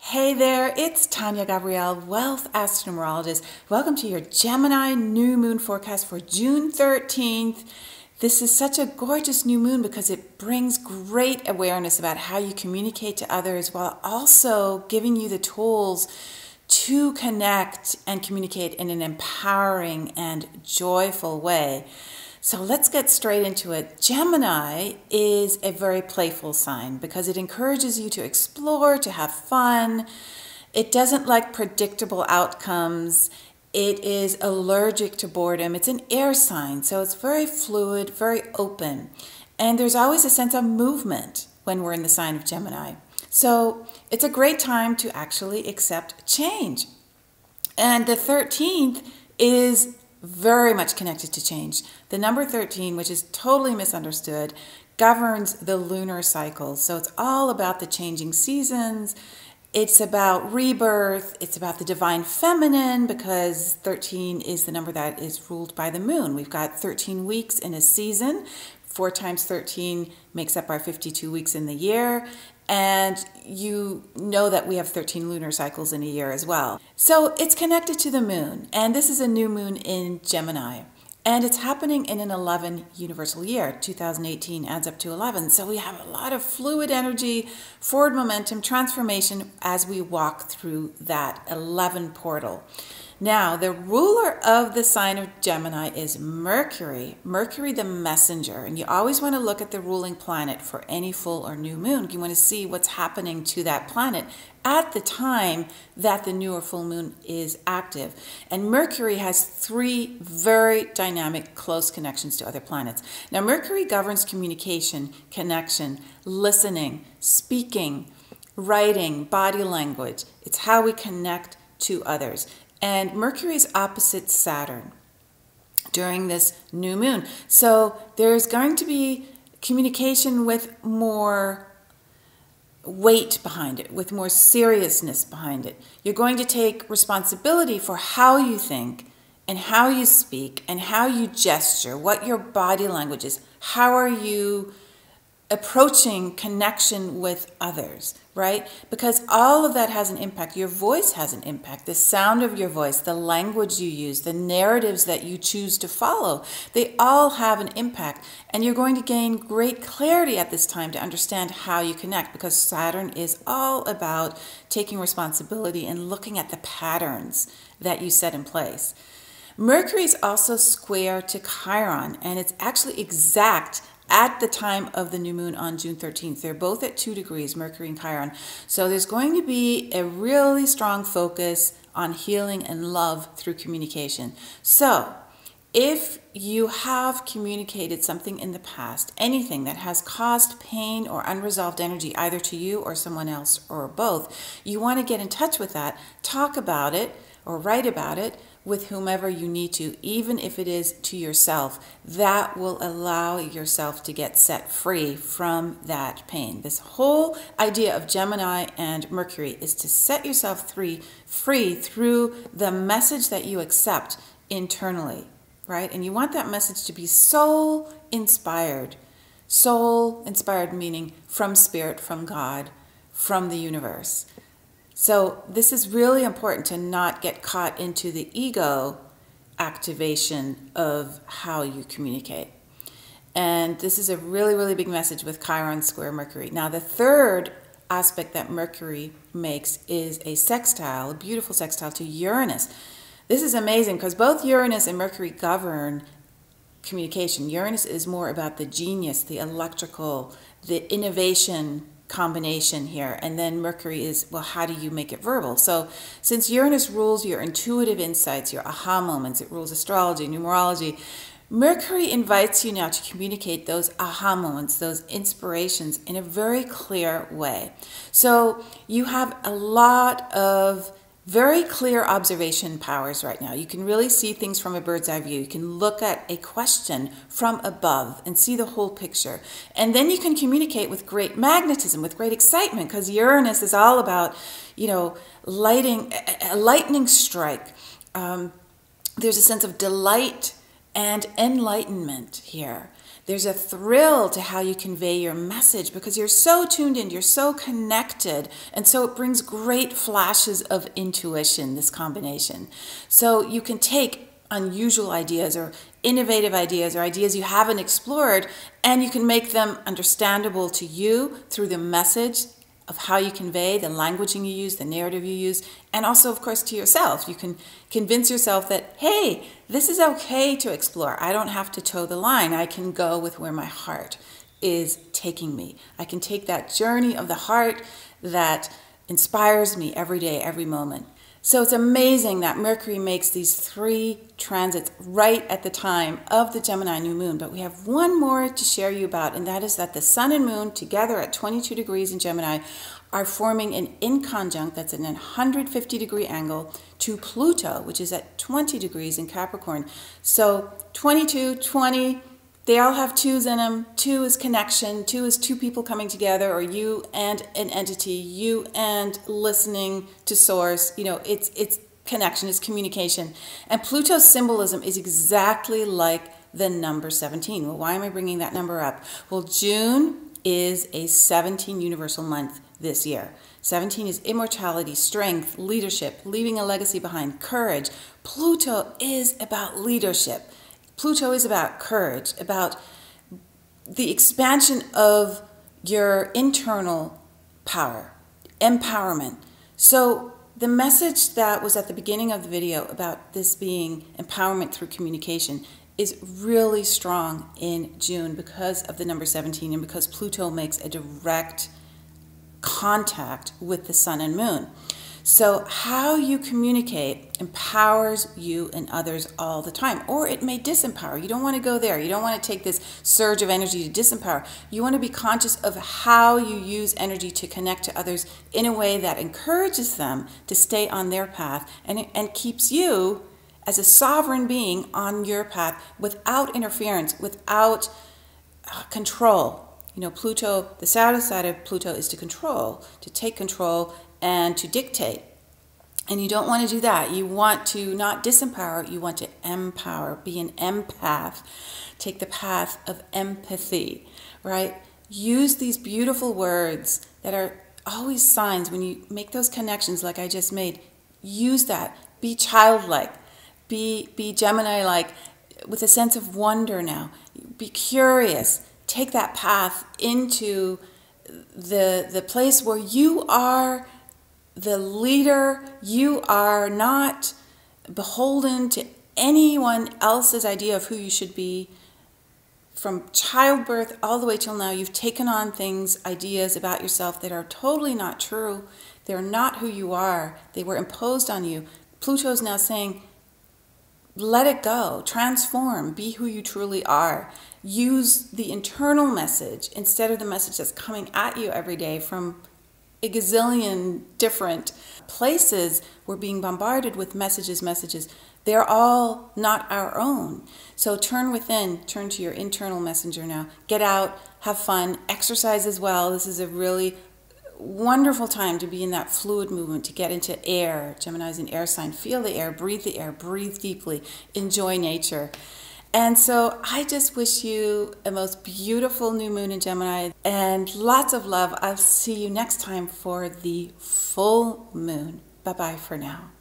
Hey there, it's Tanya Gabrielle, Wealth Astronumerologist. Welcome to your Gemini new moon forecast for June 13th. This is such a gorgeous new moon because it brings great awareness about how you communicate to others while also giving you the tools to connect and communicate in an empowering and joyful way. So let's get straight into it. Gemini is a very playful sign because it encourages you to explore, to have fun. It doesn't like predictable outcomes. It is allergic to boredom. It's an air sign, so it's very fluid, very open. And there's always a sense of movement when we're in the sign of Gemini. So it's a great time to actually accept change. And the 13th is very much connected to change. The number 13, which is totally misunderstood, governs the lunar cycles. So it's all about the changing seasons. It's about rebirth. It's about the divine feminine because 13 is the number that is ruled by the moon. We've got 13 weeks in a season. 4 times 13 makes up our 52 weeks in the year. And you know that we have 13 lunar cycles in a year as well. So it's connected to the moon, and this is a new moon in Gemini. And it's happening in an 11 universal year. 2018 adds up to 11. So we have a lot of fluid energy, forward momentum, transformation as we walk through that 11 portal. Now, the ruler of the sign of Gemini is Mercury. Mercury, the messenger. And you always want to look at the ruling planet for any full or new moon. You want to see what's happening to that planet at the time that the new or full moon is active. And Mercury has 3 very dynamic, close connections to other planets. Now, Mercury governs communication, connection, listening, speaking, writing, body language. It's how we connect to others. And Mercury is opposite Saturn during this new moon. So there's going to be communication with more weight behind it, with more seriousness behind it. You're going to take responsibility for how you think and how you speak and how you gesture, what your body language is. How are you approaching connection with others, right? Because all of that has an impact. Your voice has an impact. The sound of your voice, the language you use, the narratives that you choose to follow, they all have an impact. And you're going to gain great clarity at this time to understand how you connect, because Saturn is all about taking responsibility and looking at the patterns that you set in place. Mercury is also square to Chiron, and it's actually exact at the time of the new moon on June 13th. They're both at 2 degrees, Mercury and Chiron. So there's going to be a really strong focus on healing and love through communication. So if you have communicated something in the past, anything that has caused pain or unresolved energy, either to you or someone else or both, you want to get in touch with that, talk about it or write about it with whomever you need to, even if it is to yourself. That will allow yourself to get set free from that pain. This whole idea of Gemini and Mercury is to set yourself free through the message that you accept internally, right? And you want that message to be soul inspired. Soul inspired meaning from spirit, from God, from the universe. So this is really important to not get caught into the ego activation of how you communicate. And this is a really, really big message with Chiron square Mercury. Now, the third aspect that Mercury makes is a sextile, a beautiful sextile to Uranus. This is amazing because both Uranus and Mercury govern communication. Uranus is more about the genius, the electrical, the innovation combination here, and then Mercury is, well, how do you make it verbal? So since Uranus rules your intuitive insights, your aha moments, it rules astrology, numerology, Mercury invites you now to communicate those aha moments, those inspirations in a very clear way. So you have a lot of very clear observation powers right now. You can really see things from a bird's eye view. You can look at a question from above and see the whole picture. And then you can communicate with great magnetism, with great excitement, because Uranus is all about, you know, lighting, a lightning strike. There's a sense of delight and enlightenment here. There's a thrill to how you convey your message because you're so tuned in, you're so connected, and so it brings great flashes of intuition, this combination. So you can take unusual ideas or innovative ideas or ideas you haven't explored, and you can make them understandable to you through the message of how you convey, the languaging you use, the narrative you use, and also, of course, to yourself. You can convince yourself that, hey, this is okay to explore. I don't have to toe the line. I can go with where my heart is taking me. I can take that journey of the heart that inspires me every day, every moment. So it's amazing that Mercury makes these 3 transits right at the time of the Gemini new moon. But we have one more to share you about, and that is that the Sun and Moon together at 22 degrees in Gemini are forming an inconjunct that's at an 150-degree angle to Pluto, which is at 20 degrees in Capricorn. So 22, 20, they all have 2s in them. 2 is connection. 2 is 2 people coming together, or you and an entity, you and listening to source. You know, it's connection, it's communication. And Pluto's symbolism is exactly like the number 17. Well, why am I bringing that number up? Well, June is a 17 universal month this year. 17 is immortality, strength, leadership, leaving a legacy behind, courage. Pluto is about leadership. Pluto is about courage, about the expansion of your internal power, empowerment. So the message that was at the beginning of the video about this being empowerment through communication is really strong in June because of the number 17 and because Pluto makes a direct contact with the Sun and Moon. So how you communicate empowers you and others all the time, or it may disempower. You don't want to go there. You don't want to take this surge of energy to disempower. You want to be conscious of how you use energy to connect to others in a way that encourages them to stay on their path and keeps you as a sovereign being on your path without interference, without control. You know, Pluto, the shadow side of Pluto is to control, to take control, and to dictate. And you don't want to do that. You want to not disempower, you want to empower, be an empath, take the path of empathy, right? Use these beautiful words that are always signs when you make those connections like I just made. Use that. Be childlike. Be Gemini-like with a sense of wonder now. Be curious. Take that path into the place where you are the leader. You are not beholden to anyone else's idea of who you should be. From childbirth all the way till now, you've taken on things, ideas about yourself that are totally not true. They're not who you are. They were imposed on you. Pluto's now saying, let it go, transform, be who you truly are. Use the internal message instead of the message that's coming at you every day from a gazillion different places. We're being bombarded with messages. They're all not our own. So turn within, turn to your internal messenger now. Get out, have fun, exercise as well. This is a really wonderful time to be in that fluid movement, to get into air. Gemini is an air sign. Feel the air, breathe deeply, enjoy nature. And so I just wish you a most beautiful new moon in Gemini and lots of love. I'll see you next time for the full moon. Bye-bye for now.